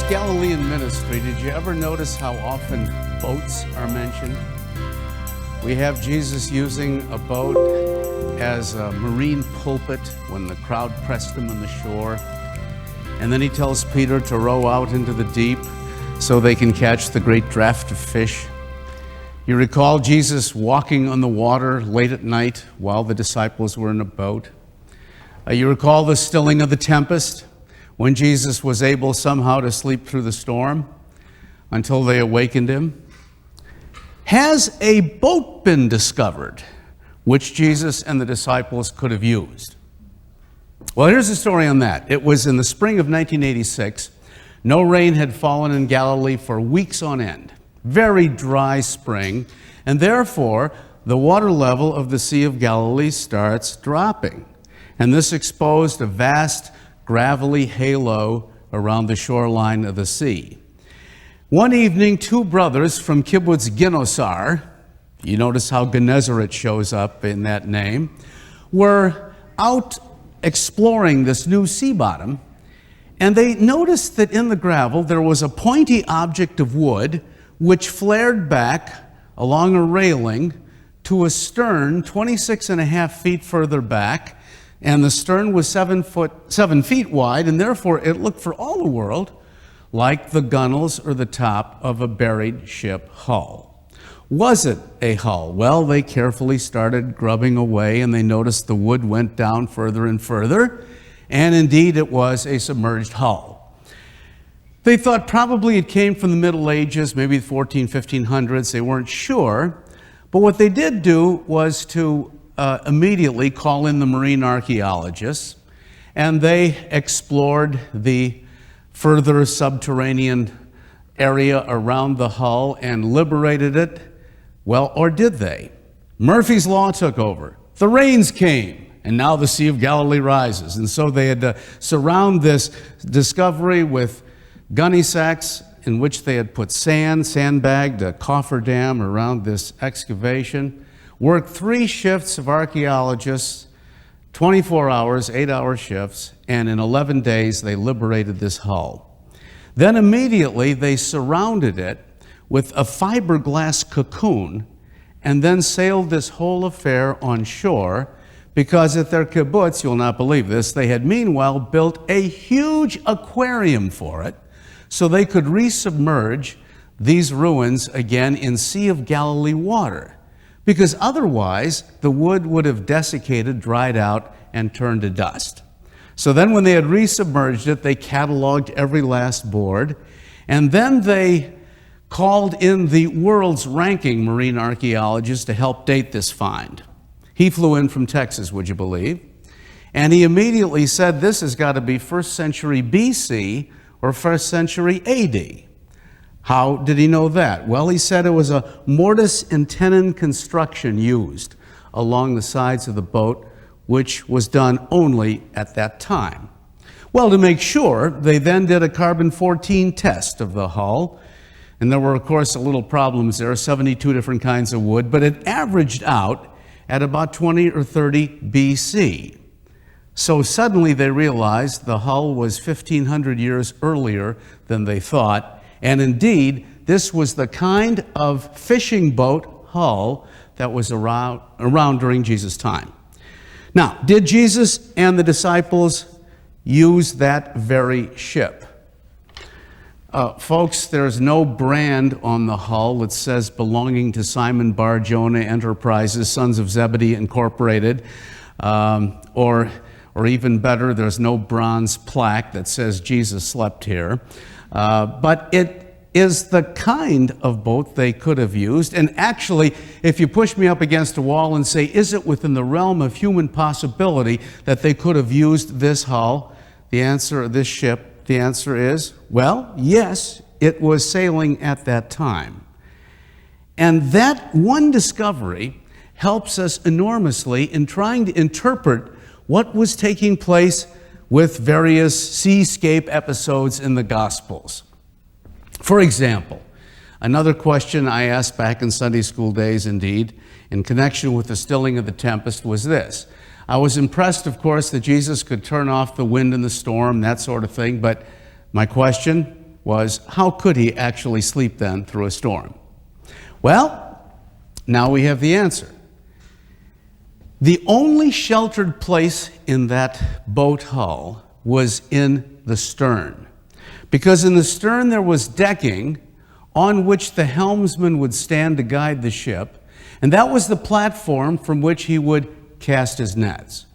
Galilean ministry, did you ever notice how often boats are mentioned? We have Jesus using a boat as a marine pulpit when the crowd pressed him on the shore. And then he tells Peter to row out into the deep so they can catch the great draft of fish. You recall Jesus walking on the water late at night while the disciples were in a boat. You recall the stilling of the tempest when Jesus was able somehow to sleep through the storm until they awakened him. Has a boat been discovered which Jesus and the disciples could have used? Well, here's the story on that. It was in the spring of 1986. No rain had fallen in Galilee for weeks on end. Very dry spring, and therefore the water level of the Sea of Galilee starts dropping. And this exposed a vast gravelly halo around the shoreline of the sea. One evening, two brothers from Kibbutz Ginosar, you notice how Gennesaret shows up in that name, were out exploring this new sea bottom, and they noticed that in the gravel there was a pointy object of wood which flared back along a railing to a stern 26.5 feet further back, and the stern was 7 feet wide, and therefore it looked for all the world like the gunnels or the top of a buried ship hull. Was it a hull? Well, they carefully started grubbing away, and they noticed the wood went down further and further, and indeed it was a submerged hull. They thought probably it came from the Middle Ages, maybe the 1500s. They weren't sure, but what they did do was to immediately call in the marine archaeologists, and they explored the further subterranean area around the hull and liberated it. Well, or did they? Murphy's Law took over. The rains came, and now the Sea of Galilee rises. And so they had to surround this discovery with gunny sacks in which they had put sandbagged a cofferdam around this excavation, worked 3 shifts of archaeologists, 24 hours, 8-hour shifts, and in 11 days they liberated this hull. Then immediately they surrounded it with a fiberglass cocoon and then sailed this whole affair on shore because at their kibbutz, you'll not believe this, they had meanwhile built a huge aquarium for it so they could resubmerge these ruins again in Sea of Galilee water, because otherwise the wood would have desiccated, dried out, and turned to dust. So then when they had resubmerged it, they cataloged every last board, and then they called in the world's ranking marine archaeologist to help date this find. He flew in from Texas, would you believe? And he immediately said this has got to be 1st century BC or 1st century AD. How did he know that? Well, he said it was a mortise and tenon construction used along the sides of the boat, which was done only at that time. Well, to make sure, they then did a carbon-14 test of the hull, and there were, of course, a little problems there, 72 different kinds of wood, but it averaged out at about 20 or 30 BC. So suddenly they realized the hull was 1,500 years earlier than they thought. And indeed, this was the kind of fishing boat hull that was around during Jesus' time. Now, did Jesus and the disciples use that very ship? Folks, there's no brand on the hull that says belonging to Simon Bar-Jonah Enterprises, Sons of Zebedee Incorporated, or even better, there's no bronze plaque that says Jesus slept here. But it is the kind of boat they could have used. And actually, if you push me up against a wall and say, is it within the realm of human possibility that they could have used this hull, the answer is, well, yes, it was sailing at that time. And that one discovery helps us enormously in trying to interpret what was taking place with various seascape episodes in the Gospels. For example, another question I asked back in Sunday school days, indeed, in connection with the stilling of the tempest was this. I was impressed, of course, that Jesus could turn off the wind and the storm, that sort of thing, but my question, was, how could he actually sleep then through a storm? Well, now we have the answer. The only sheltered place in that boat hull was in the stern, because in the stern there was decking on which the helmsman would stand to guide the ship, and that was the platform from which he would cast his nets.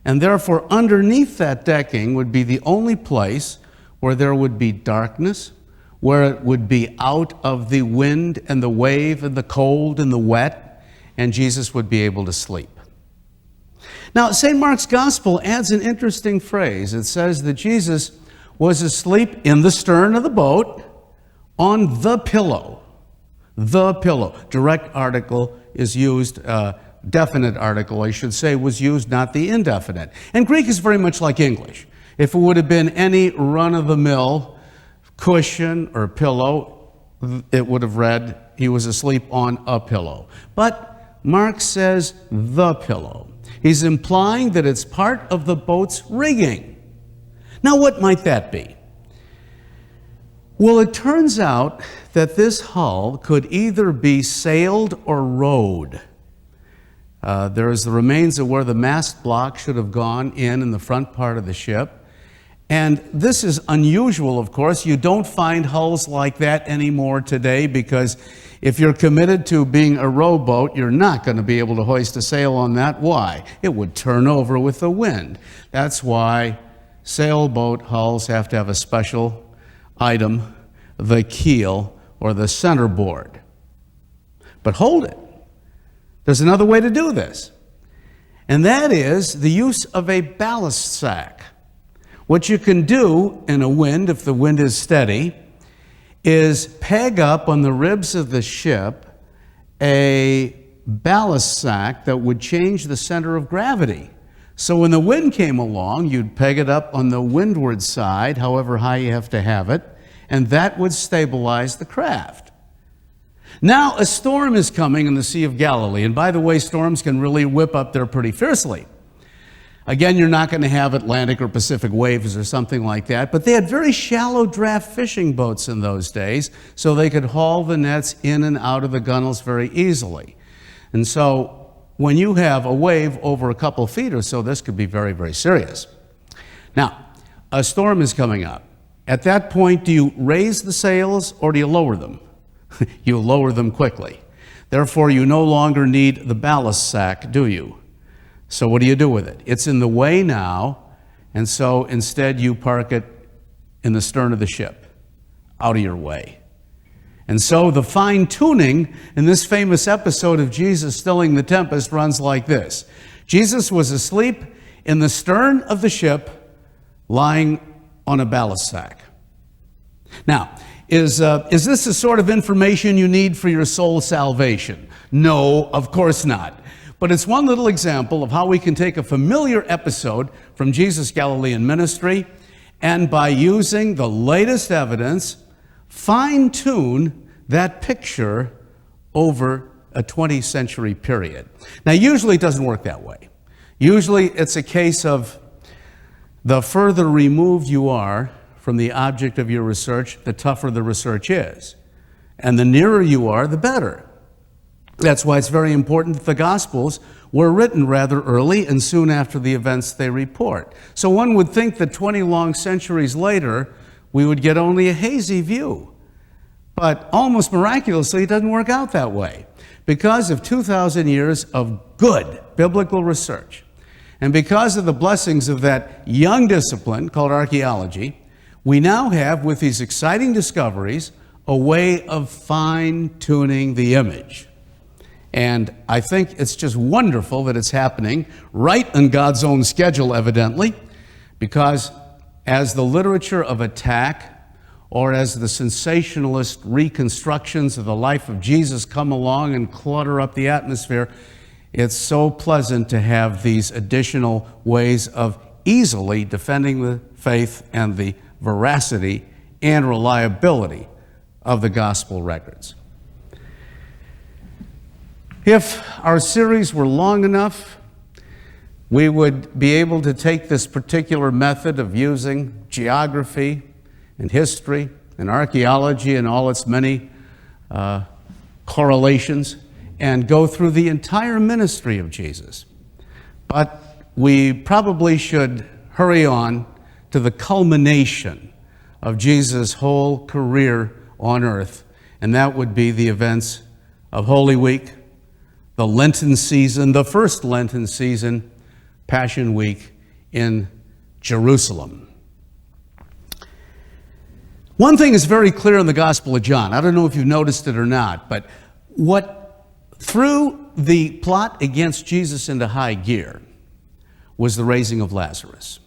And therefore, underneath that decking would be the only place where there would be darkness, where it would be out of the wind and the wave and the cold and the wet, and Jesus would be able to sleep. Now, St. Mark's Gospel adds an interesting phrase. It says that Jesus was asleep in the stern of the boat on the pillow. The pillow. Direct article is used, definite article, I should say, was used, not the indefinite. And Greek is very much like English. If it would have been any run-of-the-mill cushion or pillow, it would have read, he was asleep on a pillow. But Mark says the pillow. He's implying that it's part of the boat's rigging. Now, what might that be? Well, it turns out that this hull could either be sailed or rowed. There is the remains of where the mast block should have gone in the front part of the ship. And this is unusual, of course. You don't find hulls like that anymore today, because if you're committed to being a rowboat, you're not going to be able to hoist a sail on that. Why? It would turn over with the wind. That's why sailboat hulls have to have a special item, the keel or the centerboard. But hold it. There's another way to do this, and that is the use of a ballast sack. What you can do in a wind, if the wind is steady, is peg up on the ribs of the ship a ballast sack that would change the center of gravity. So when the wind came along, you'd peg it up on the windward side, however high you have to have it, and that would stabilize the craft. Now, a storm is coming in the Sea of Galilee, and by the way, storms can really whip up there pretty fiercely. Again, you're not going to have Atlantic or Pacific waves or something like that, but they had very shallow draft fishing boats in those days, so they could haul the nets in and out of the gunnels very easily. And so when you have a wave over a couple feet or so, this could be very, very serious. Now, a storm is coming up. At that point, do you raise the sails or do you lower them? You lower them quickly. Therefore, you no longer need the ballast sack, do you? So what do you do with it? It's in the way now, and so instead you park it in the stern of the ship, out of your way. And so the fine-tuning in this famous episode of Jesus stilling the tempest runs like this. Jesus was asleep in the stern of the ship, lying on a ballast sack. Now, is this the sort of information you need for your soul salvation? No, of course not. But it's one little example of how we can take a familiar episode from Jesus' Galilean ministry and, by using the latest evidence, fine-tune that picture over a 20th century period. Now, usually it doesn't work that way. Usually it's a case of the further removed you are from the object of your research, the tougher the research is. And the nearer you are, the better. That's why it's very important that the Gospels were written rather early and soon after the events they report. So one would think that 20 long centuries later, we would get only a hazy view. But almost miraculously, it doesn't work out that way. Because of 2,000 years of good biblical research, and because of the blessings of that young discipline called archaeology, we now have, with these exciting discoveries, a way of fine-tuning the image. And I think it's just wonderful that it's happening right in God's own schedule, evidently, because as the literature of attack or as the sensationalist reconstructions of the life of Jesus come along and clutter up the atmosphere, it's so pleasant to have these additional ways of easily defending the faith and the veracity and reliability of the gospel records. If our series were long enough, we would be able to take this particular method of using geography and history and archaeology and all its many correlations and go through the entire ministry of Jesus. But we probably should hurry on to the culmination of Jesus' whole career on earth, and that would be the events of Holy Week, the Lenten season, the first Lenten season, Passion Week in Jerusalem. One thing is very clear in the Gospel of John. I don't know if you've noticed it or not, but what threw the plot against Jesus into high gear was the raising of Lazarus.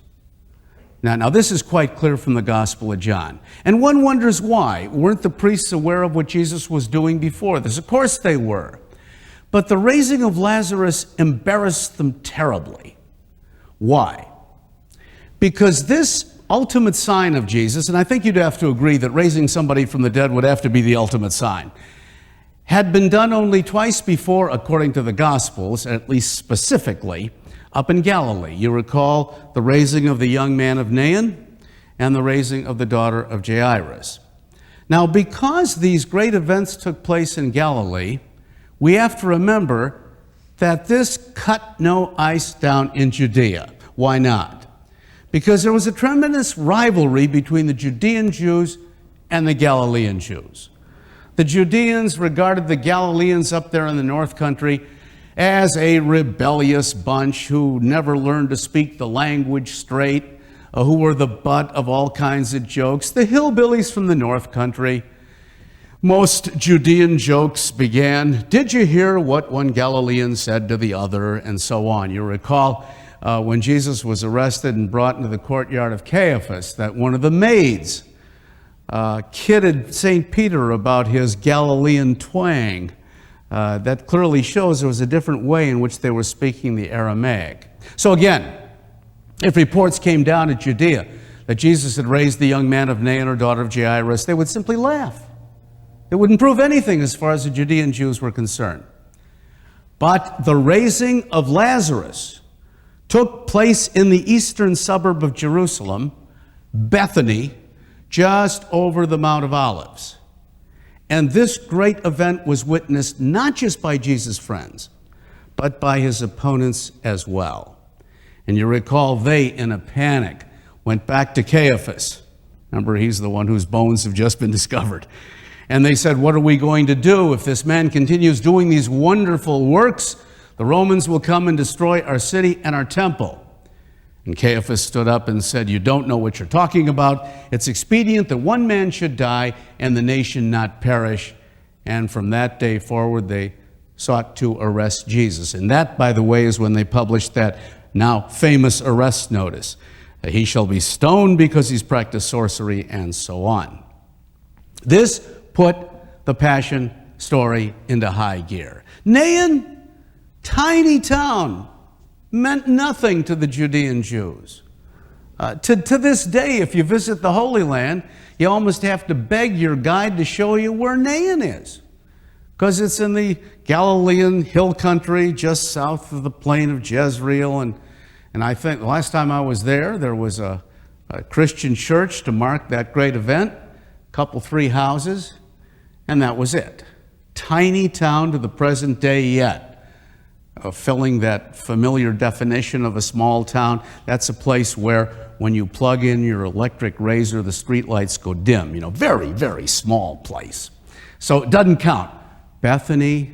Now this is quite clear from the Gospel of John. And one wonders why. Weren't the priests aware of what Jesus was doing before this? Of course they were. But the raising of Lazarus embarrassed them terribly. Why? Because this ultimate sign of Jesus, and I think you'd have to agree that raising somebody from the dead would have to be the ultimate sign, had been done only twice before, according to the Gospels, at least specifically, up in Galilee. You recall the raising of the young man of Nain and the raising of the daughter of Jairus. Now, because these great events took place in Galilee, we have to remember that this cut no ice down in Judea. Why not? Because there was a tremendous rivalry between the Judean Jews and the Galilean Jews. The Judeans regarded the Galileans up there in the North Country as a rebellious bunch who never learned to speak the language straight, who were the butt of all kinds of jokes. The hillbillies from the North Country. Most Judean jokes began, "Did you hear what one Galilean said to the other?" and so on. You recall when Jesus was arrested and brought into the courtyard of Caiaphas, that one of the maids kidded St. Peter about his Galilean twang. That clearly shows there was a different way in which they were speaking the Aramaic. So again, if reports came down to Judea that Jesus had raised the young man of Nain or daughter of Jairus, they would simply laugh. It wouldn't prove anything as far as the Judean Jews were concerned. But the raising of Lazarus took place in the eastern suburb of Jerusalem, Bethany, just over the Mount of Olives. And this great event was witnessed not just by Jesus' friends, but by his opponents as well. And you recall they, in a panic, went back to Caiaphas. Remember, he's the one whose bones have just been discovered. And they said, "What are we going to do if this man continues doing these wonderful works? The Romans will come and destroy our city and our temple." And Caiaphas stood up and said, "You don't know what you're talking about. It's expedient that one man should die and the nation not perish." And from that day forward, they sought to arrest Jesus. And that, by the way, is when they published that now famous arrest notice. He shall be stoned because he's practiced sorcery, and so on. This put the Passion story into high gear. Nain, tiny town, meant nothing to the Judean Jews. To this day, if you visit the Holy Land, you almost have to beg your guide to show you where Nain is, because it's in the Galilean hill country just south of the plain of Jezreel. And I think the last time I was there, there was a Christian church to mark that great event, a couple, 3 houses, and that was it. Tiny town to the present day yet. Filling that familiar definition of a small town. That's a place where when you plug in your electric razor, the streetlights go dim. You know, very, very small place. So it doesn't count. Bethany,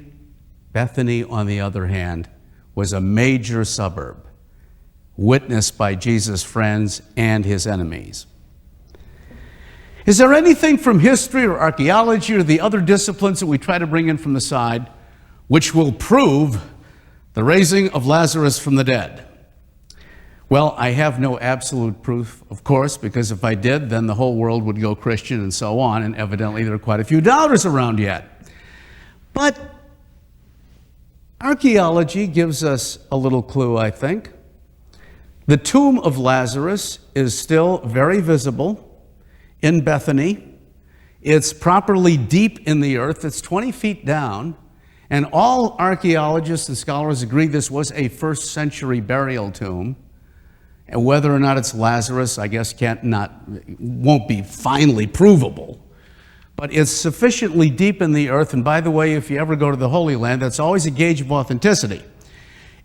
on the other hand, was a major suburb, witnessed by Jesus' friends and his enemies. Is there anything from history or archaeology or the other disciplines that we try to bring in from the side which will prove the raising of Lazarus from the dead? Well, I have no absolute proof, of course, because if I did, then the whole world would go Christian and so on, and evidently there are quite a few doubters around yet. But archaeology gives us a little clue, I think. The tomb of Lazarus is still very visible in Bethany. It's properly deep in the earth. It's 20 feet down. And all archaeologists and scholars agree this was a first century burial tomb. And whether or not it's Lazarus, I guess won't be finally provable. but it's sufficiently deep in the earth. And by the way, if you ever go to the Holy Land, that's always a gauge of authenticity.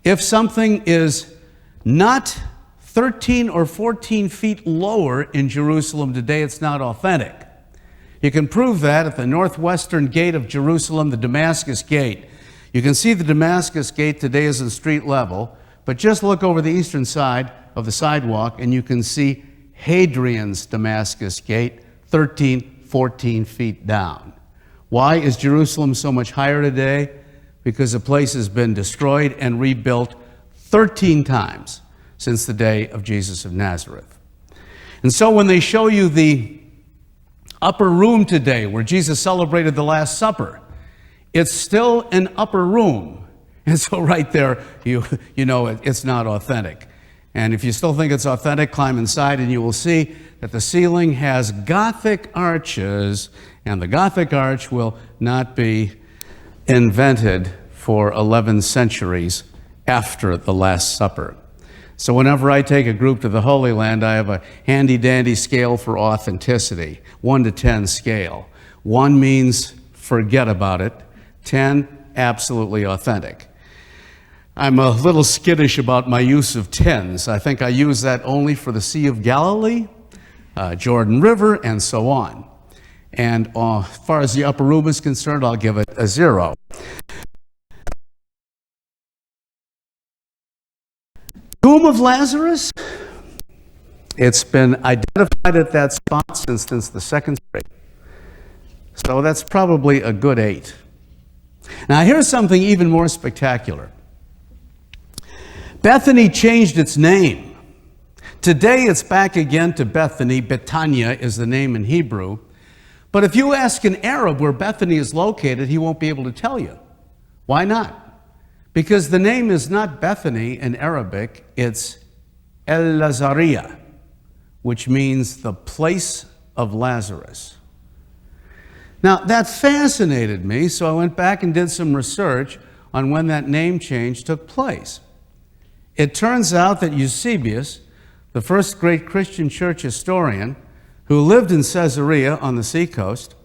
If something is not 13 or 14 feet lower in Jerusalem today, it's not authentic. You can prove that at the northwestern gate of Jerusalem, the Damascus Gate. You can see the Damascus Gate today is in street level, but just look over the eastern side of the sidewalk and you can see Hadrian's Damascus Gate, 13, 14 feet down. Why is Jerusalem so much higher today? Because the place has been destroyed and rebuilt 13 times since the day of Jesus of Nazareth. And so when they show you the upper room today where Jesus celebrated the Last Supper, it's still an upper room. And so right there, you know it's not authentic. And if you still think it's authentic, climb inside and you will see that the ceiling has Gothic arches, and the Gothic arch will not be invented for 11 centuries after the Last Supper. So whenever I take a group to the Holy Land, I have a handy-dandy scale for authenticity, 1 to 10 scale. 1 means forget about it, 10, absolutely authentic. I'm a little skittish about my use of 10s. I think I use that only for the Sea of Galilee, Jordan River, and so on. And as far as the upper room is concerned, I'll give it a 0. Tomb of Lazarus, it's been identified at that spot since the 2nd century. So that's probably a good 8. Now here's something even more spectacular. Bethany changed its name. Today it's back again to Bethany. Betania is the name in Hebrew. But if you ask an Arab where Bethany is located, he won't be able to tell you. Why not? Because the name is not Bethany in Arabic, it's El Lazaria, which means the place of Lazarus. Now, that fascinated me, so I went back and did some research on when that name change took place. It turns out that Eusebius, the first great Christian church historian, who lived in Caesarea on the seacoast,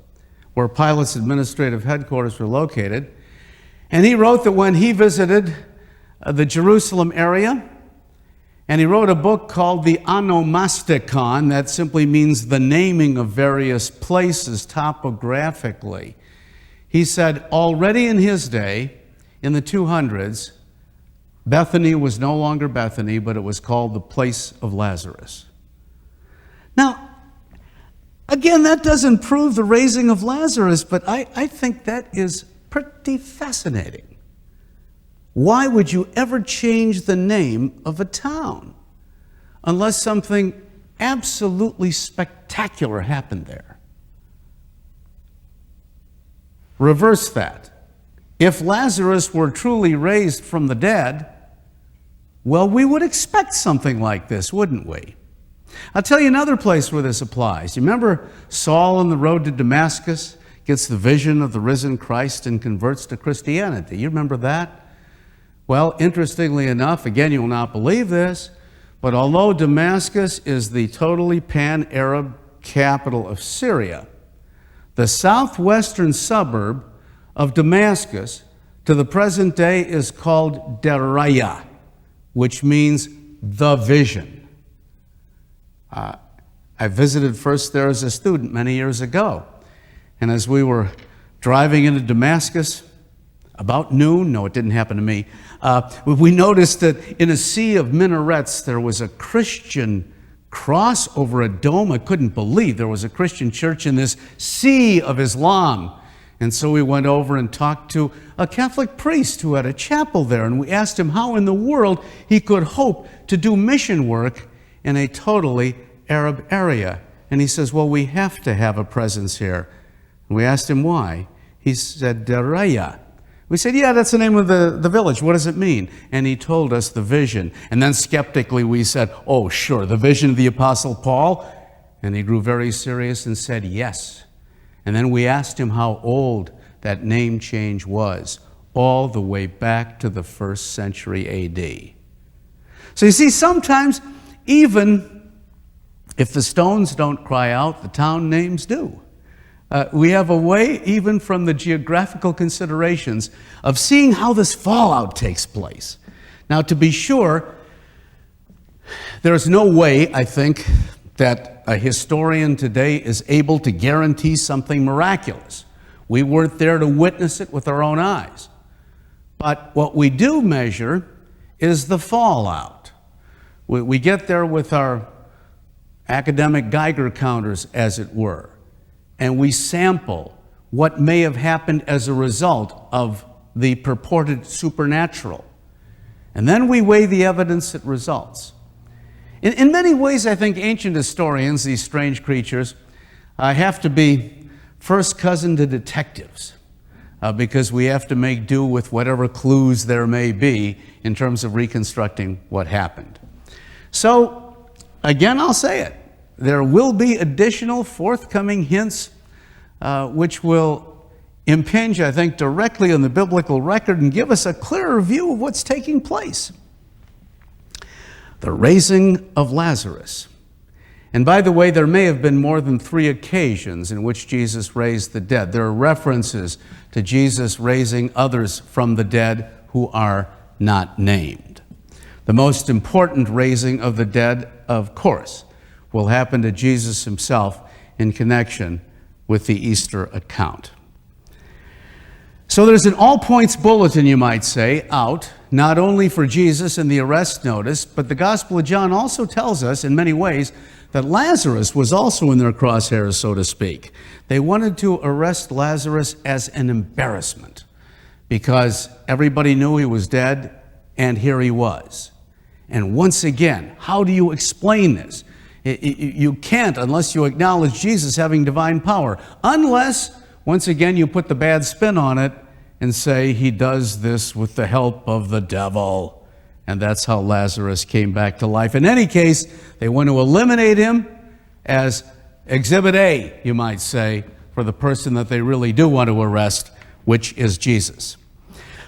where Pilate's administrative headquarters were located, and he wrote that when he visited the Jerusalem area, and he wrote a book called the Onomasticon, that simply means the naming of various places topographically. He said already in his day, in the 200s, Bethany was no longer Bethany, but it was called the place of Lazarus. Now, again, that doesn't prove the raising of Lazarus, but I think that is pretty fascinating. Why would you ever change the name of a town unless something absolutely spectacular happened there? Reverse that. If Lazarus were truly raised from the dead, well, we would expect something like this, wouldn't we? I'll tell you another place where this applies. You remember Saul on the road to Damascus gets the vision of the risen Christ and converts to Christianity. You remember that? Well, interestingly enough, again, you will not believe this, but although Damascus is the totally pan-Arab capital of Syria, the southwestern suburb of Damascus to the present day is called Daraya, which means the vision. I visited first there as a student many years ago. And as we were driving into Damascus, about noon, no, it didn't happen to me, we noticed that in a sea of minarets, there was a Christian cross over a dome. I couldn't believe there was a Christian church in this sea of Islam. And so we went over and talked to a Catholic priest who had a chapel there, and we asked him how in the world he could hope to do mission work in a totally Arab area. And he says, well, we have to have a presence here. And we asked him why. He said, Daraya. We said, yeah, that's the name of the village. What does it mean? And he told us the vision. And then skeptically we said, oh, sure, the vision of the Apostle Paul? And he grew very serious and said, yes. And then we asked him how old that name change was, all the way back to the 1st century A.D. So you see, sometimes even if the stones don't cry out, the town names do. We have a way, even from the geographical considerations, of seeing how this fallout takes place. Now, to be sure, there is no way, I think, that a historian today is able to guarantee something miraculous. We weren't there to witness it with our own eyes. But what we do measure is the fallout. We get there with our academic Geiger counters, as it were, and we sample what may have happened as a result of the purported supernatural. And then we weigh the evidence that results. In many ways, I think ancient historians, these strange creatures, have to be first cousin to detectives, because we have to make do with whatever clues there may be in terms of reconstructing what happened. So, again, I'll say it. There will be additional forthcoming hints which will impinge, I think, directly on the biblical record and give us a clearer view of what's taking place. The raising of Lazarus. And by the way, there may have been more than 3 occasions in which Jesus raised the dead. There are references to Jesus raising others from the dead who are not named. The most important raising of the dead, of course, will happen to Jesus himself in connection with the Easter account. So there's an all-points bulletin, you might say, out, not only for Jesus and the arrest notice, but the Gospel of John also tells us in many ways that Lazarus was also in their crosshairs, so to speak. They wanted to arrest Lazarus as an embarrassment because everybody knew he was dead, and here he was. And once again, how do you explain this? You can't unless you acknowledge Jesus having divine power, unless, once again, you put the bad spin on it and say he does this with the help of the devil. And that's how Lazarus came back to life. In any case, they want to eliminate him as Exhibit A, you might say, for the person that they really do want to arrest, which is Jesus.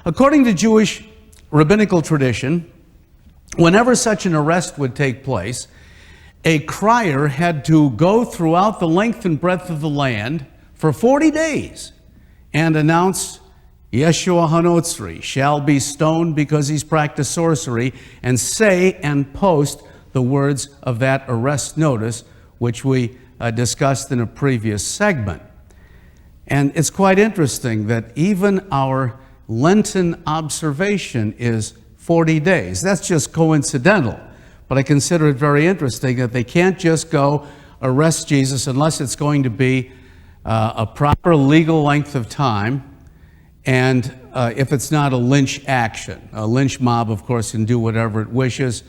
According to Jewish rabbinical tradition, whenever such an arrest would take place, a crier had to go throughout the length and breadth of the land for 40 days and announce, Yeshua Hanotzri shall be stoned because he's practiced sorcery, and say and post the words of that arrest notice, which we discussed in a previous segment. And it's quite interesting that even our Lenten observation is 40 days. That's just coincidental, but I consider it very interesting that they can't just go arrest Jesus unless it's going to be a proper legal length of time, and if it's not a lynch action. A lynch mob, of course, can do whatever it wishes.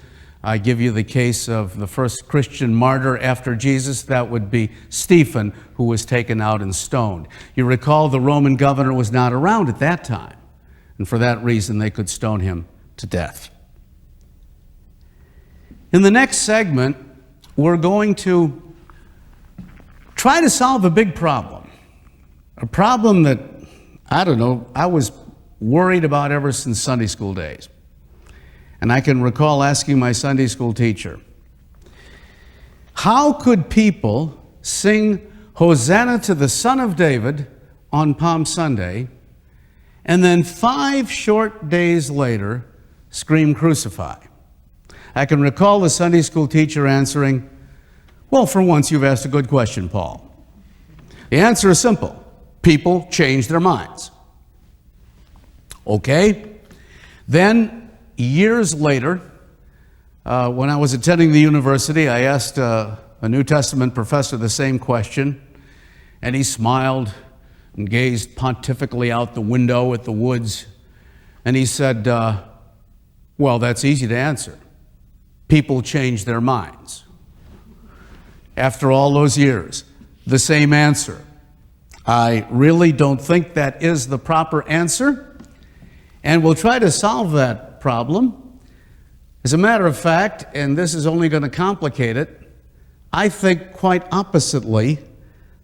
I give you the case of the first Christian martyr after Jesus. That would be Stephen, who was taken out and stoned. You recall the Roman governor was not around at that time, and for that reason they could stone him to death. In the next segment, we're going to try to solve a big problem. A problem that, I don't know, I was worried about ever since Sunday school days. And I can recall asking my Sunday school teacher, how could people sing Hosanna to the Son of David on Palm Sunday and then 5 short days later scream crucify? I can recall the Sunday school teacher answering, well, for once you've asked a good question, Paul. The answer is simple. People change their minds. Okay? Then, years later, when I was attending the university, I asked a New Testament professor the same question, and he smiled and gazed pontifically out the window at the woods, and he said, well, that's easy to answer. People change their minds. After all those years, the same answer. I really don't think that is the proper answer, and we'll try to solve that problem. As a matter of fact, and this is only going to complicate it, I think quite oppositely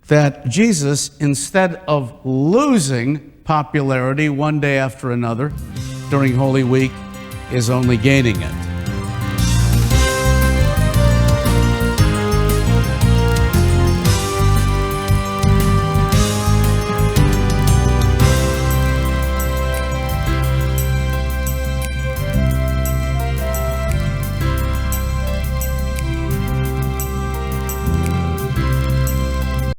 that Jesus, instead of losing popularity one day after another during Holy Week, is only gaining it.